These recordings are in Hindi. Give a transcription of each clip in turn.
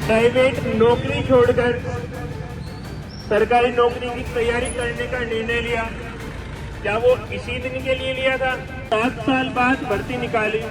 प्राइवेट नौकरी छोड़कर सरकारी नौकरी की तैयारी करने का निर्णय लिया। क्या वो इसी दिन के लिए लिया था? 7 साल बाद भर्ती निकाली,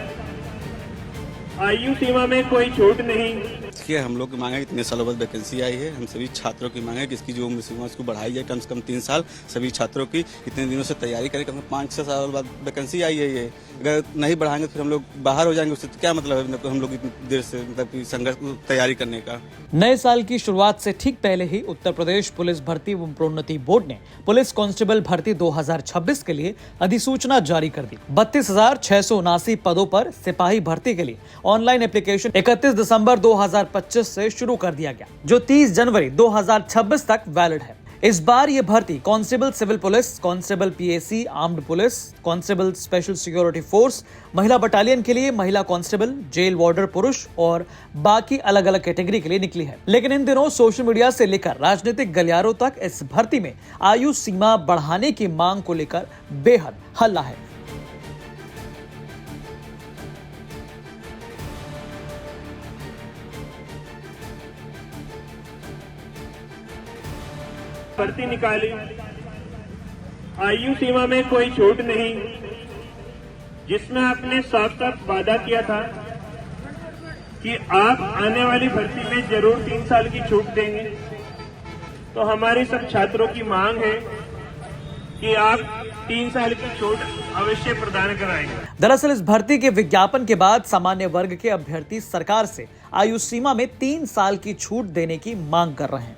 आयु सीमा में कोई छूट नहीं। देखिए, हम लोग की मांग है, इतने सालों बाद वैकेंसी आई है, हम सभी छात्रों की मांग है कि इसकी जो उम्र सीमा उसको बढ़ाई जाए, कम से कम 3 साल। सभी छात्रों की इतने दिनों से तैयारी करें, कम से कम 5-6 साल बाद वैकेंसी आई है। ये अगर नहीं बढ़ाएंगे तो फिर हम लोग बाहर हो जाएंगे। उससे तो क्या मतलब है हम लोग इतनी देर से मतलब संघर्ष तैयारी करने का। नए साल की शुरुआत से ठीक पहले ही उत्तर प्रदेश पुलिस भर्ती एवं प्रोन्नति बोर्ड ने पुलिस कांस्टेबल भर्ती 2026 के लिए अधिसूचना जारी कर दी। 32,679 पदों पर सिपाही भर्ती के लिए ऑनलाइन एप्लीकेशन 31 दिसंबर 2025 से शुरू कर दिया गया, जो 30 जनवरी 2026 तक वैलिड है। इस बार ये भर्ती constable civil police, constable PAC, armed police, constable special security force, महिला बटालियन के लिए महिला कांस्टेबल, जेल वार्डर पुरुष और बाकी अलग अलग कैटेगरी के लिए निकली है। लेकिन इन दिनों सोशल मीडिया से लेकर राजनीतिक गलियारों तक इस भर्ती में आयु सीमा बढ़ाने की मांग को लेकर बेहद हल्ला है। भर्ती निकाली, आयु सीमा में कोई छूट नहीं, जिसमें आपने साफ साफ वादा किया था कि आप आने वाली भर्ती में जरूर 3 साल की छूट देंगे। तो हमारी सब छात्रों की मांग है कि आप 3 साल की छूट अवश्य प्रदान कराएंगे। दरअसल इस भर्ती के विज्ञापन के बाद सामान्य वर्ग के अभ्यर्थी सरकार से आयु सीमा में 3 साल की छूट देने की मांग कर रहे हैं।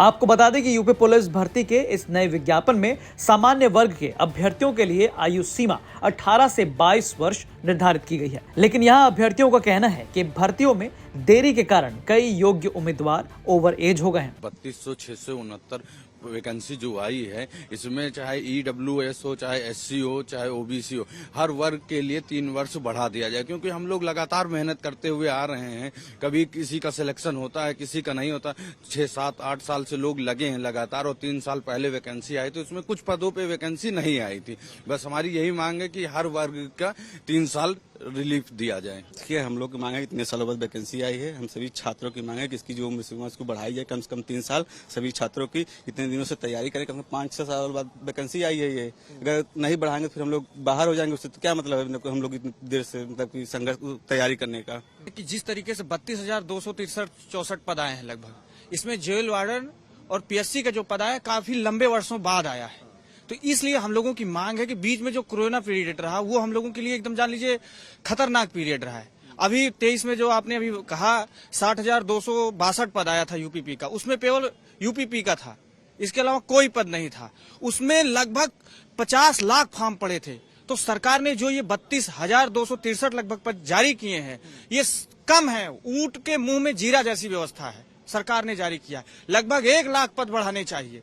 आपको बता दें कि यूपी पुलिस भर्ती के इस नए विज्ञापन में सामान्य वर्ग के अभ्यर्थियों के लिए आयु सीमा 18 से 22 वर्ष निर्धारित की गई है। लेकिन यहाँ अभ्यर्थियों का कहना है कि भर्तियों में देरी के कारण कई योग्य उम्मीदवार ओवर एज हो गए हैं। 32,669 वैकेंसी जो आई है, इसमें चाहे EWS हो, चाहे SC हो, चाहे OBC हो, हर वर्ग के लिए 3 वर्ष बढ़ा दिया जाए, क्योंकि हम लोग लगातार मेहनत करते हुए आ रहे हैं। कभी किसी का सिलेक्शन होता है, किसी का नहीं होता। 6, 7, 8 साल से लोग लगे हैं लगातार, और 3 साल पहले वैकेंसी आई तो उसमें कुछ पदों पे वैकेंसी नहीं आई थी। बस हमारी यही मांग है कि हर वर्ग का 3 साल रिलीफ दिया जाए। देखिए, हम लोग की मांग है, इतने सालों बाद वैकेंसी आई है, हम सभी छात्रों की मांग है कि इसकी जो उम्र सीमा उसको बढ़ाई जाए, कम से कम 3 साल। सभी छात्रों की इतने दिनों से तैयारी करें, कम से कम 5-6 साल बाद वैकेंसी आई है। ये अगर नहीं बढ़ाएंगे तो फिर हम लोग बाहर हो जाएंगे। उससे तो क्या मतलब है हम लोग इतनी देर से मतलब संघर्ष तैयारी करने का। कि जिस तरीके से 32,263-64 पद आए हैं लगभग, इसमें जेल वार्डन और PSC का जो पद आया काफी लंबे वर्षों बाद आया है। तो इसलिए हम लोगों की मांग है कि बीच में जो कोरोना पीरियड रहा वो हम लोगों के लिए एकदम जान लीजिए खतरनाक पीरियड रहा है। अभी 23 में जो आपने अभी कहा 60,262 पद आया था यूपीपी का, उसमें केवल यूपीपी का था, इसके अलावा कोई पद नहीं था। उसमें लगभग 50 लाख फॉर्म पड़े थे। तो सरकार ने जो ये 32,263 लगभग पद जारी किए हैं, ये कम है, ऊंट के मुंह में जीरा जैसी व्यवस्था है। सरकार ने जारी किया है, लगभग 1 लाख पद बढ़ाने चाहिए।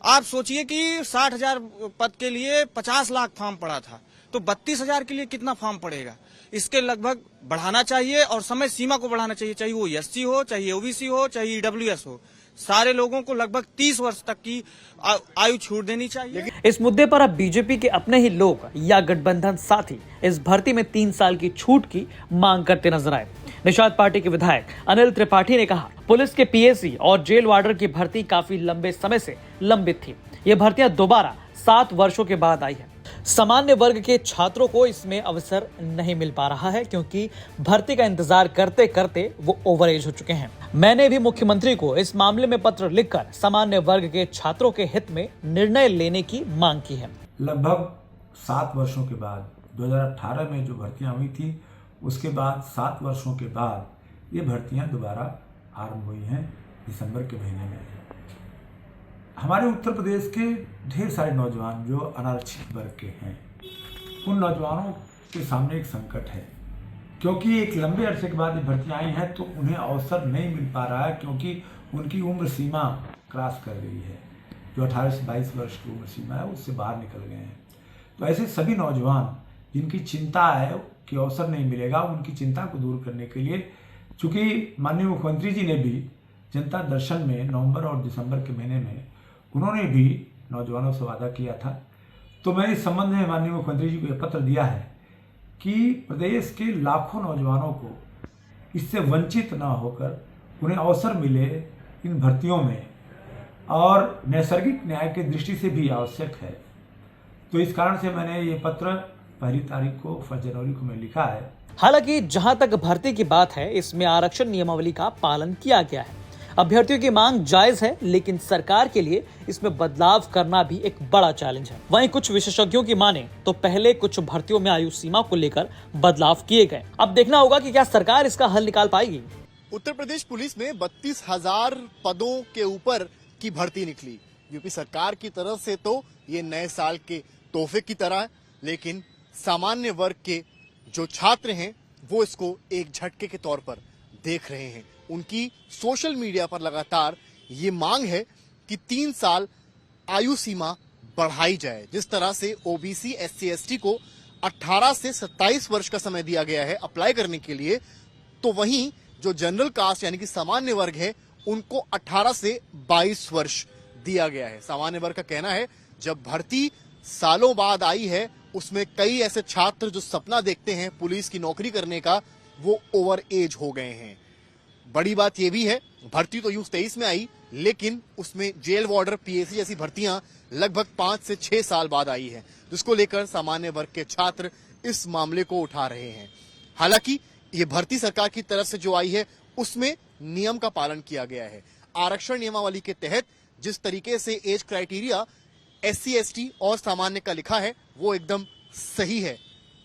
आप सोचिए कि 60,000 पद के लिए 50 लाख फॉर्म पड़ा था, तो 32,000 के लिए कितना फॉर्म पड़ेगा? इसके लगभग बढ़ाना चाहिए और समय सीमा को बढ़ाना चाहिए, चाहे वो SC हो, चाहे OBC हो, चाहे EWS हो। सारे लोगों को लगभग 30 वर्ष तक की आयु छूट देनी चाहिए। इस मुद्दे पर अब बीजेपी के अपने ही लोग या गठबंधन साथी इस भर्ती में 3 साल की छूट की मांग करते नजर आए। निषाद पार्टी के विधायक अनिल त्रिपाठी ने कहा, पुलिस के PSC और जेल वार्डर की भर्ती काफी लंबे समय से लंबित थी। ये भर्तियां दोबारा 7 वर्षों के बाद आई है। सामान्य वर्ग के छात्रों को इसमें अवसर नहीं मिल पा रहा है, क्योंकि भर्ती का इंतजार करते करते वो ओवर एज हो चुके हैं। मैंने भी मुख्यमंत्री को इस मामले में पत्र लिखकर सामान्य वर्ग के छात्रों के हित में निर्णय लेने की मांग की है। लगभग 7 वर्षों के बाद 2018 में जो भर्तियां हुई थी, उसके बाद 7 वर्षों के बाद ये भर्तियां दोबारा आरंभ हुई हैं दिसंबर के महीने में। हमारे उत्तर प्रदेश के ढेर सारे नौजवान जो अनारक्षित वर्ग के हैं, उन नौजवानों के सामने एक संकट है, क्योंकि एक लंबे अरसे के बाद ये भर्तियां आई हैं तो उन्हें अवसर नहीं मिल पा रहा है, क्योंकि उनकी उम्र सीमा क्रॉस कर गई है। जो 18 से 22 वर्ष की उम्र सीमा है उससे बाहर निकल गए हैं। तो ऐसे सभी नौजवान जिनकी चिंता है कि अवसर नहीं मिलेगा, उनकी चिंता को दूर करने के लिए, चूँकि माननीय मुख्यमंत्री जी ने भी जनता दर्शन में नवंबर और दिसंबर के महीने में उन्होंने भी नौजवानों से वादा किया था, तो मैं इस संबंध में माननीय मुख्यमंत्री जी को यह पत्र दिया है कि प्रदेश के लाखों नौजवानों को इससे वंचित न होकर उन्हें अवसर मिले इन भर्तियों में और नैसर्गिक न्याय की दृष्टि से भी आवश्यक है। तो इस कारण से मैंने ये पत्र 1 तारीख को 1 जनवरी को मैं लिखा है। हालांकि जहां तक भर्ती की बात है, इसमें आरक्षण नियमावली का पालन किया गया है। अभ्यर्थियों की मांग जायज है, लेकिन सरकार के लिए इसमें बदलाव करना भी एक बड़ा चैलेंज है। वहीं कुछ विशेषज्ञों की माने तो पहले कुछ भर्तियों में आयु सीमा को लेकर बदलाव किए गए। अब देखना होगा कि क्या सरकार इसका हल निकाल पाएगी। उत्तर प्रदेश पुलिस में 32,000 पदों के ऊपर की भर्ती निकली। यूपी सरकार की तरफ से तो ये नए साल के तोहफे की तरह है, लेकिन सामान्य वर्ग के जो छात्र हैं वो इसको एक झटके के तौर पर देख रहे हैं। उनकी सोशल मीडिया पर लगातार ये मांग है कि 3 साल आयु सीमा बढ़ाई जाए। जिस तरह से ओबीसी एससी एसटी को 18 से 27 वर्ष का समय दिया गया है अप्लाई करने के लिए, तो वहीं जो जनरल कास्ट यानी कि सामान्य वर्ग है उनको 18 से 22 वर्ष दिया गया है। सामान्य वर्ग का कहना है जब भर्ती सालों बाद आई है उसमें कई ऐसे छात्र जो सपना देखते हैं पुलिस की नौकरी करने का, वो ओवर एज हो गए हैं। बड़ी बात यह भी है भर्ती तो यूं 23 में आई, लेकिन उसमें जेल वार्डर पीएसी जैसी भर्तियां लगभग 5 से 6 साल बाद आई है, जिसको लेकर सामान्य वर्ग के छात्र इस मामले को उठा रहे हैं। हालांकि ये भर्ती सरकार की तरफ से जो आई है उसमें नियम का पालन किया गया है। आरक्षण नियमावली के तहत जिस तरीके से एज क्राइटेरिया एससी एसटी और सामान्य का लिखा है वो एकदम सही है,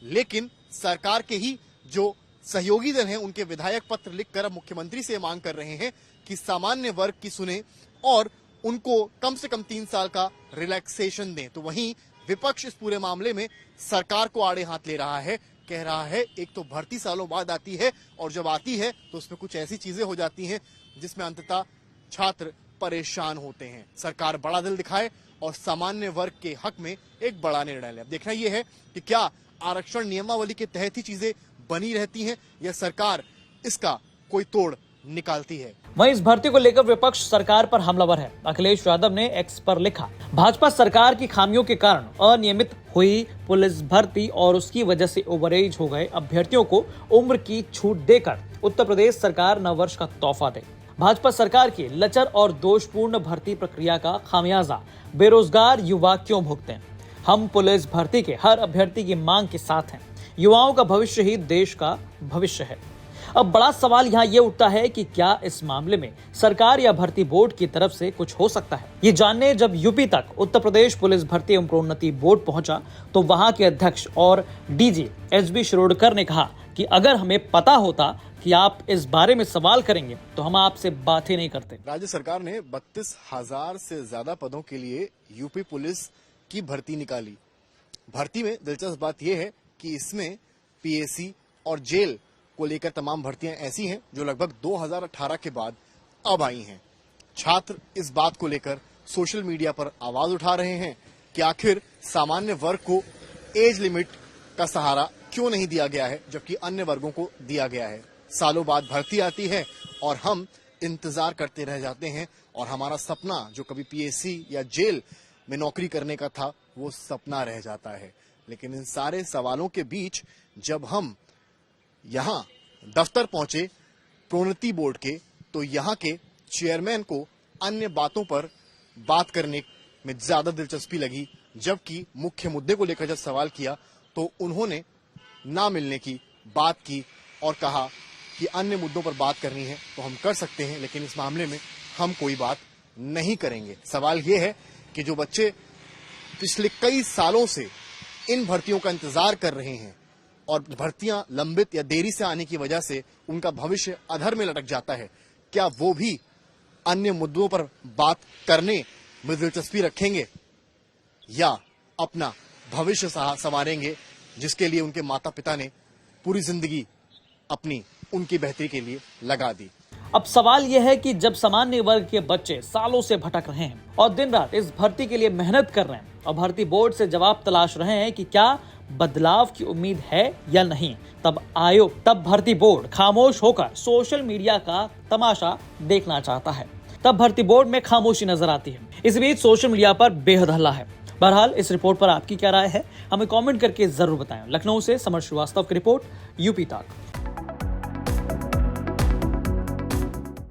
लेकिन सरकार के ही जो सहयोगी दल हैं उनके विधायक पत्र लिखकर अब मुख्यमंत्री से मांग कर रहे हैं कि सामान्य वर्ग की सुने और उनको कम से कम 3 साल का रिलैक्सेशन दें। तो वहीं विपक्ष इस पूरे मामले में सरकार को आड़े हाथ ले रहा है, कह रहा है एक तो भर्ती सालों बाद आती है और जब आती है तो उसमें कुछ ऐसी चीजें हो जाती हैं जिसमें अंततः छात्र परेशान होते हैं। सरकार बड़ा दिल दिखाए और सामान्य वर्ग के हक में एक बड़ा निर्णय ले। अब देखना यह है कि क्या आरक्षण नियमावली के तहत ही चीजें बनी रहती हैं या सरकार इसका कोई तोड़ निकालती है। वहीं इस भर्ती को लेकर विपक्ष सरकार पर हमलावर है। अखिलेश यादव ने एक्स पर लिखा, भाजपा सरकार की खामियों के कारण अनियमित हुई पुलिस भर्ती और उसकी वजह से ओवरएज हो गए अभ्यर्थियों को उम्र की छूट देकर उत्तर प्रदेश सरकार नववर्ष का तोहफा दे। भाजपा सरकार की लचर और दोषपूर्ण भर्ती प्रक्रिया का खामियाजा बेरोजगार युवा क्यों भुगतें? हम पुलिस भर्ती के हर अभ्यर्थी की मांग के साथ हैं। युवाओं का भविष्य ही देश का भविष्य है। अब बड़ा सवाल यहाँ ये उठता है कि क्या इस मामले में सरकार या भर्ती बोर्ड की तरफ से कुछ हो सकता है? ये जानने जब यूपी तक उत्तर प्रदेश पुलिस भर्ती एवं प्रोन्नति बोर्ड पहुंचा तो वहां के अध्यक्ष और डीजी एसबी शिरोडकर ने कहा कि अगर हमें पता होता कि आप इस बारे में सवाल करेंगे तो हम आपसे बात ही नहीं करते। राज्य सरकार ने 32,000 से ज्यादा पदों के लिए यूपी पुलिस की भर्ती निकाली। भर्ती में दिलचस्प बात यह है कि इसमें पीएसी और जेल को लेकर तमाम भर्तियां ऐसी हैं जो लगभग 2018 के बाद अब आई हैं। छात्र इस बात को लेकर सोशल मीडिया पर आवाज उठा रहे हैं कि आखिर सामान्य वर्ग को एज लिमिट का सहारा क्यों नहीं दिया गया है जबकि अन्य वर्गों को दिया गया है। सालों बाद भर्ती आती है और हम इंतजार करते रह जाते हैं और हमारा सपना जो कभी पीएसी या जेल में नौकरी करने का था वो सपना रह जाता है। लेकिन इन सारे सवालों के बीच जब हम यहाँ दफ्तर पहुंचे प्रोन्नति बोर्ड के, तो यहाँ के चेयरमैन को अन्य बातों पर बात करने में ज्यादा दिलचस्पी लगी, जबकि मुख्य मुद्दे को लेकर जब सवाल किया तो उन्होंने ना मिलने की बात की और कहा कि अन्य मुद्दों पर बात करनी है तो हम कर सकते हैं, लेकिन इस मामले में हम कोई बात नहीं करेंगे। सवाल यह है कि जो बच्चे पिछले कई सालों से इन भर्तियों का इंतजार कर रहे हैं और भर्तियां लंबित या देरी से आने की वजह से उनका भविष्य अधर में लटक जाता है, क्या वो भी अन्य मुद्दों पर बात करने में दिलचस्पी रखेंगे या अपना भविष्य संवारेंगे जिसके लिए उनके माता पिता ने पूरी जिंदगी अपनी उनकी बेहतरी के लिए लगा दी। अब सवाल यह है कि जब सामान्य वर्ग के बच्चे सालों से भटक रहे हैं और दिन रात इस भर्ती के लिए मेहनत कर रहे हैं और भर्ती बोर्ड से जवाब तलाश रहे हैं कि क्या बदलाव की उम्मीद है या नहीं, तब भर्ती बोर्ड खामोश होकर सोशल मीडिया का तमाशा देखना चाहता है। तब भर्ती बोर्ड में खामोशी नजर आती है। इस बीच सोशल मीडिया पर बेहद हल्ला है। बहरहाल इस रिपोर्ट पर आपकी क्या राय है, हमें कमेंट करके जरूर बताएं। लखनऊ से समर श्रीवास्तव की रिपोर्ट, यूपी तक।